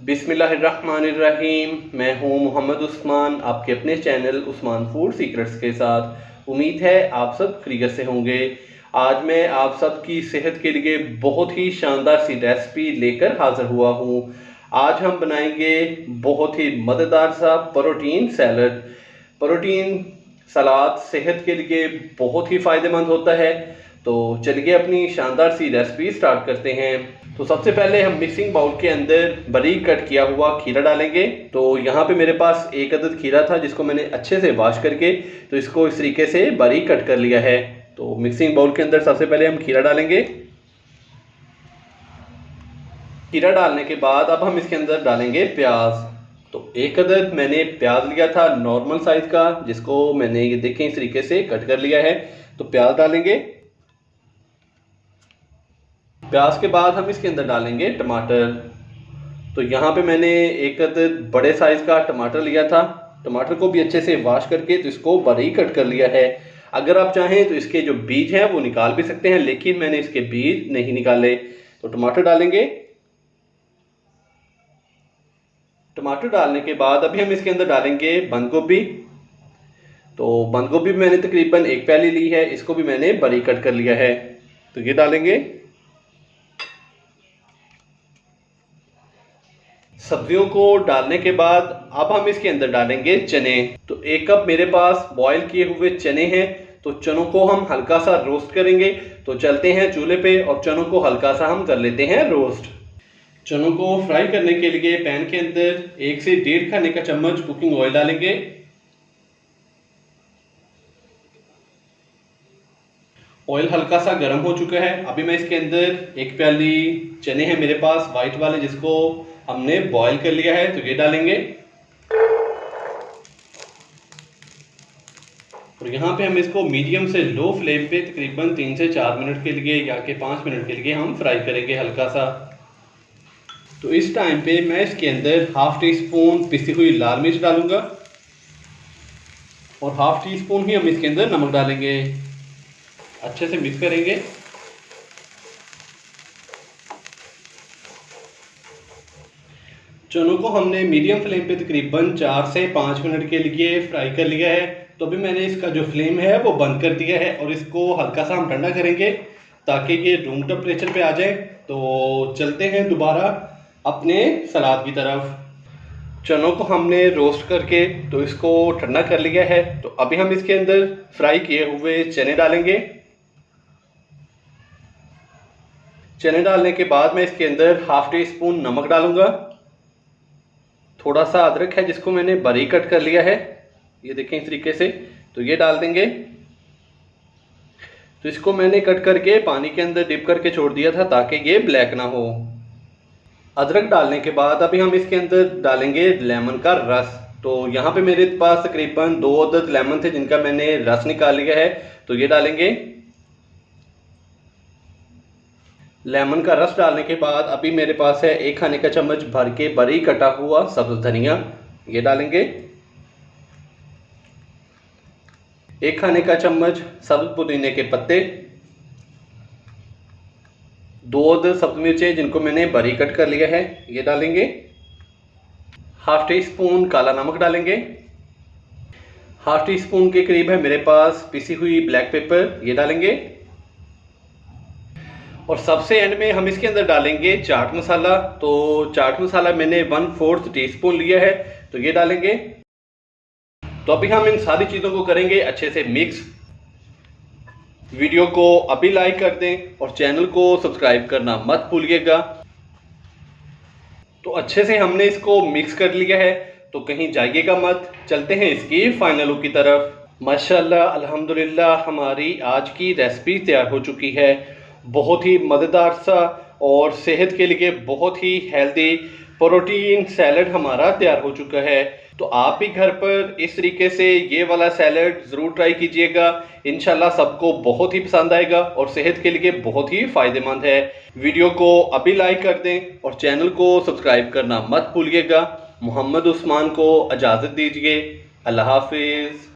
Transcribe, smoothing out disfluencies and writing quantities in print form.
बिस्मिल्लाहिर्रहमानिर्रहीम। मैं हूं मोहम्मद उस्मान, आपके अपने चैनल उस्मान फूड सीक्रेट्स के साथ। उम्मीद है आप सब खैरियत से होंगे। आज मैं आप सब की सेहत के लिए बहुत ही शानदार सी रेसिपी लेकर हाज़िर हुआ हूं। आज हम बनाएंगे बहुत ही मज़ेदार सा प्रोटीन सैलड। प्रोटीन सलाद सेहत के लिए बहुत ही फ़ायदेमंद होता है। तो चलिए अपनी शानदार सी रेसिपी स्टार्ट करते हैं। तो सबसे पहले हम मिक्सिंग बाउल के अंदर बारीक कट किया हुआ खीरा डालेंगे। तो यहाँ पे मेरे पास एक अदद खीरा था जिसको मैंने अच्छे से वॉश करके तो इसको इस तरीके से बारीक कट कर लिया है। तो मिक्सिंग बाउल के अंदर सबसे पहले हम खीरा डालेंगे। खीरा डालने के बाद अब हम इसके अंदर डालेंगे प्याज। तो एक अदद मैंने प्याज लिया था नॉर्मल साइज का, जिसको मैंने ये देखें इस तरीके से कट कर लिया है। तो प्याज डालेंगे। प्याज के बाद हम इसके अंदर डालेंगे टमाटर। तो यहाँ पे मैंने एक अदद बड़े साइज का टमाटर लिया था। टमाटर को भी अच्छे से वॉश करके तो इसको बारीक कट कर लिया है। अगर आप चाहें तो इसके जो बीज हैं वो निकाल भी सकते हैं, लेकिन मैंने इसके बीज नहीं निकाले। तो टमाटर डालेंगे। टमाटर डालने के बाद अभी हम इसके अंदर डालेंगे बंद गोभी। तो बंद गोभी मैंने तकरीबन एक प्याली ली है, इसको भी मैंने बारीक कट कर लिया है। तो ये डालेंगे। सब्जियों को डालने के बाद अब हम इसके अंदर डालेंगे चने। तो एक कप मेरे पास बॉईल किए हुए चने हैं। तो चनों को हम हल्का सा रोस्ट करेंगे। तो चलते हैं चूल्हे पे और चनों को हल्का सा हम कर लेते हैं रोस्ट। चनों को फ्राई करने के लिए पैन के अंदर 1 से 1.5 खाने का चम्मच कुकिंग ऑयल डालेंगे। ऑयल हल्का सा गर्म हो चुका है। अभी मैं इसके अंदर एक प्याली चने हैं मेरे पास वाइट वाले, जिसको हमने बॉईल कर लिया है, तो ये डालेंगे। और यहाँ पे हम इसको मीडियम से लो फ्लेम पे तकरीबन 3 से 4 मिनट के लिए या के 5 मिनट के लिए हम फ्राई करेंगे हल्का सा। तो इस टाइम पे मैं इसके अंदर ½ टी स्पून पिसी हुई लाल मिर्च डालूंगा और ½ टी स्पून ही हम इसके अंदर नमक डालेंगे। अच्छे से मिक्स करेंगे। चनों को हमने मीडियम फ्लेम पे तकरीबन 4 से 5 मिनट के लिए फ्राई कर लिया है। तो अभी मैंने इसका जो फ्लेम है वो बंद कर दिया है और इसको हल्का सा हम ठंडा करेंगे ताकि ये रूम टेम्परेचर पे आ जाए। तो चलते हैं दोबारा अपने सलाद की तरफ। चनों को हमने रोस्ट करके तो इसको ठंडा कर लिया है। तो अभी हम इसके अंदर फ्राई किए हुए चने डालेंगे। चने डालने के बाद मैं इसके अंदर ½ टी स्पून नमक डालूंगा। थोड़ा सा अदरक है जिसको मैंने बारीक कट कर लिया है, ये देखें इस तरीके से। तो ये डाल देंगे। तो इसको मैंने कट करके पानी के अंदर डिप करके छोड़ दिया था ताकि ये ब्लैक ना हो। अदरक डालने के बाद अभी हम इसके अंदर डालेंगे लेमन का रस। तो यहाँ पे मेरे पास तकरीबन 2 अदद लेमन थे जिनका मैंने रस निकाल लिया है। तो ये डालेंगे। लेमन का रस डालने के बाद अभी मेरे पास है 1 खाने का चम्मच भर के बारीक कटा हुआ सब्ज धनिया, ये डालेंगे। 1 खाने का चम्मच सब्ज पुदीने के पत्ते, 2 अदद सब्ज मिर्चें जिनको मैंने बारीक कट कर लिया है, ये डालेंगे। ½ टी स्पून काला नमक डालेंगे। ½ टी स्पून के करीब है मेरे पास पिसी हुई ब्लैक पेपर, ये डालेंगे। और सबसे एंड में हम इसके अंदर डालेंगे चाट मसाला। तो चाट मसाला मैंने 1/4 टीस्पून लिया है, तो ये डालेंगे। तो अभी हम इन सारी चीज़ों को करेंगे अच्छे से मिक्स। वीडियो को अभी लाइक कर दें और चैनल को सब्सक्राइब करना मत भूलिएगा। तो अच्छे से हमने इसको मिक्स कर लिया है, तो कहीं जाइएगा मत। चलते हैं इसकी फाइनल लुक की तरफ। माशाल्लाह अल्हम्दुलिल्लाह हमारी आज की रेसिपी तैयार हो चुकी है। बहुत ही मज़ेदार सा और सेहत के लिए बहुत ही हेल्दी प्रोटीन सैलड हमारा तैयार हो चुका है। तो आप भी घर पर इस तरीके से ये वाला सैलड ज़रूर ट्राई कीजिएगा। इंशाल्लाह सबको बहुत ही पसंद आएगा और सेहत के लिए बहुत ही फ़ायदेमंद है। वीडियो को अभी लाइक कर दें और चैनल को सब्सक्राइब करना मत भूलिएगा। मोहम्मद उस्मान को इजाज़त दीजिए। अल्लाह हाफिज़।